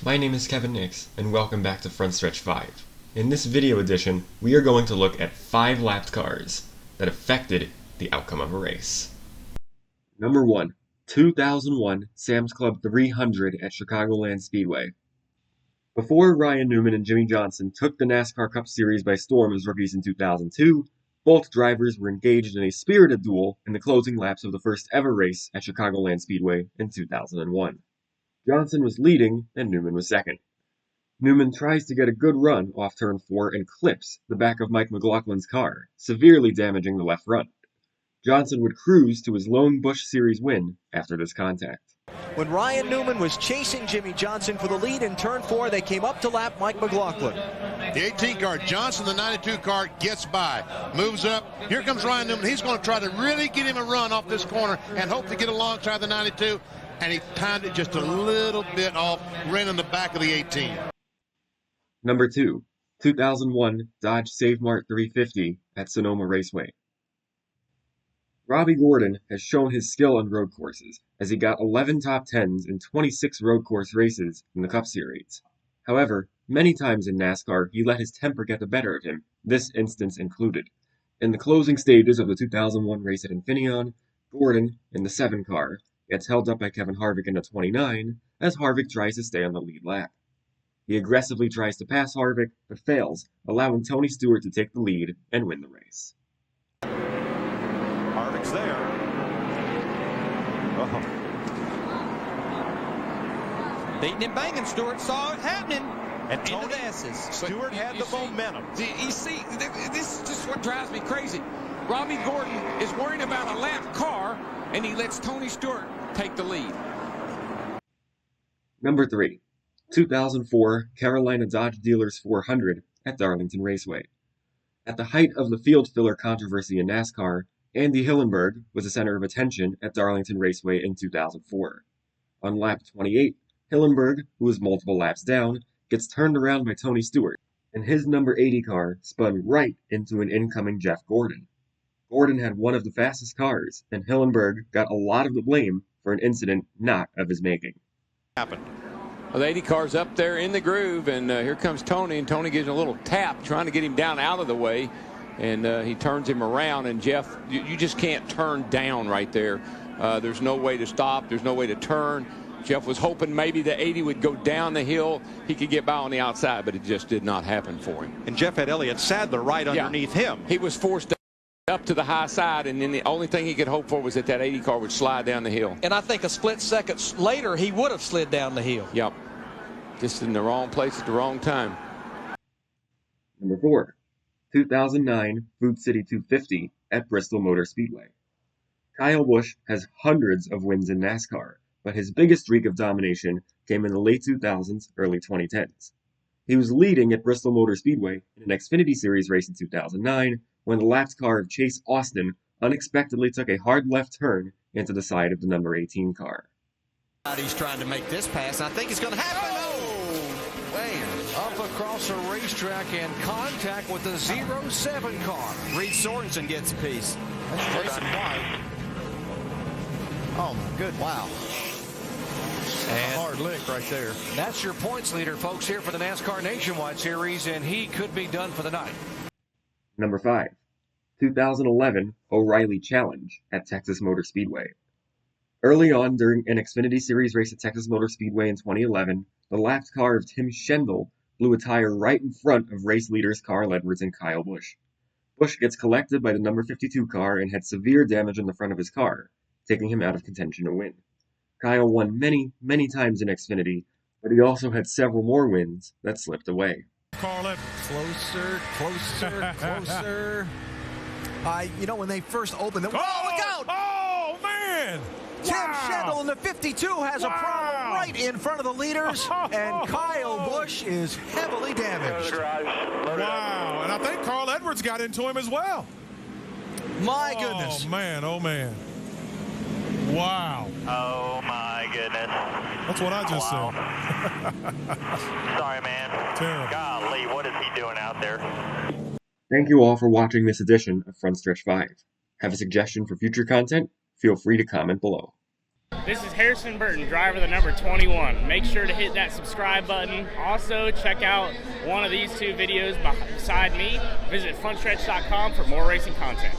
My name is Kevin Nix, and welcome back to Front Stretch 5. In this video edition, we are going to look at 5 lapped cars that affected the outcome of a race. Number 1. 2001 Sam's Club 300 at Chicagoland Speedway. Before Ryan Newman and Jimmie Johnson took the NASCAR Cup Series by storm as rookies in 2002, both drivers were engaged in a spirited duel in the closing laps of the first ever race at Chicagoland Speedway in 2001. Johnson was leading and Newman was second. Newman tries to get a good run off turn 4 and clips the back of Mike McLaughlin's car, severely damaging the left front. Johnson would cruise to his lone Busch Series win after this contact. When Ryan Newman was chasing Jimmie Johnson for the lead in turn 4, they came up to lap Mike McLaughlin. The 18 car, Johnson, the 92 car, gets by, moves up. Here comes Ryan Newman. He's going to try to really get him a run off this corner and hope to get alongside the 92. And he timed it just a little bit off, ran in the back of the 18. Number 2. 2001 Dodge Save Mart 350 at Sonoma Raceway. Robby Gordon has shown his skill on road courses, as he got 11 top 10s in 26 road course races in the Cup Series. However, many times in NASCAR, he let his temper get the better of him, this instance included. In the closing stages of the 2001 race at Infineon, Gordon, in the 7 car, gets held up by Kevin Harvick in the 29 as Harvick tries to stay on the lead lap. He aggressively tries to pass Harvick, but fails, allowing Tony Stewart to take the lead and win the race. Harvick's there. Beating and banging, Stewart saw it happening. And Tony into the S's. Stewart had the momentum. You see, this is just what drives me crazy. Robby Gordon is worried about a lap car, and he lets Tony Stewart take the lead. Number 3. 2004 Carolina Dodge Dealers 400 at Darlington Raceway. At the height of the field filler controversy in NASCAR, Andy Hillenburg was the center of attention at Darlington Raceway in 2004. On lap 28, Hillenburg, who was multiple laps down, gets turned around by Tony Stewart, and his number 80 car spun right into an incoming Jeff Gordon. Gordon had one of the fastest cars, and Hillenburg got a lot of the blame for an incident not of his making. Happened. Well, the 80 car's up there in the groove, and here comes Tony, and Tony gives him a little tap, trying to get him down out of the way, and he turns him around, and Jeff, you just can't turn down right there. There's no way to stop. There's no way to turn. Jeff was hoping maybe the 80 would go down the hill. He could get by on the outside, but it just did not happen for him. And Jeff had Elliott Sadler right underneath him. He was forced up to the high side, and then the only thing he could hope for was that 80 car would slide down the hill. And I think a split second later, he would have slid down the hill. Yep. Just in the wrong place at the wrong time. Number 4. 2009 Food City 250 at Bristol Motor Speedway. Kyle Busch has hundreds of wins in NASCAR, but his biggest streak of domination came in the late 2000s, early 2010s. He was leading at Bristol Motor Speedway in an Xfinity Series race in 2009 when the lapped car of Chase Austin unexpectedly took a hard left turn into the side of the number 18 car. He's trying to make this pass. I think it's going to happen. Oh, man. Up across the racetrack and contact with the 07 car. Reed Sorensen gets a piece. That's Jason White. Oh, my good. Wow. And a hard lick right there. That's your points leader, folks, here for the NASCAR Nationwide Series, and he could be done for the night. Number 5. 2011 O'Reilly Challenge at Texas Motor Speedway. Early on during an Xfinity Series race at Texas Motor Speedway in 2011, the lapped car of Tim Schendel blew a tire right in front of race leaders Carl Edwards and Kyle Busch. Busch gets collected by the number 52 car and had severe damage on the front of his car, taking him out of contention to win. Kyle won many, many times in Xfinity, but he also had several more wins that slipped away. Carl Edwards. Closer. When they first opened it, look out! Oh, man! Tim Schendel in the 52 has a problem right in front of the leaders, and Kyle Busch is heavily damaged. Wow, and I think Carl Edwards got into him as well. My goodness. Oh, man, oh, man. Wow. Oh, my goodness. That's what I just said. Sorry, man. Terrible. Golly, what is he doing out there? Thank you all for watching this edition of Front Stretch 5. Have a suggestion for future content? Feel free to comment below. This is Harrison Burton, driver the number 21. Make sure to hit that subscribe button. Also, check out one of these two videos beside me. Visit frontstretch.com for more racing content.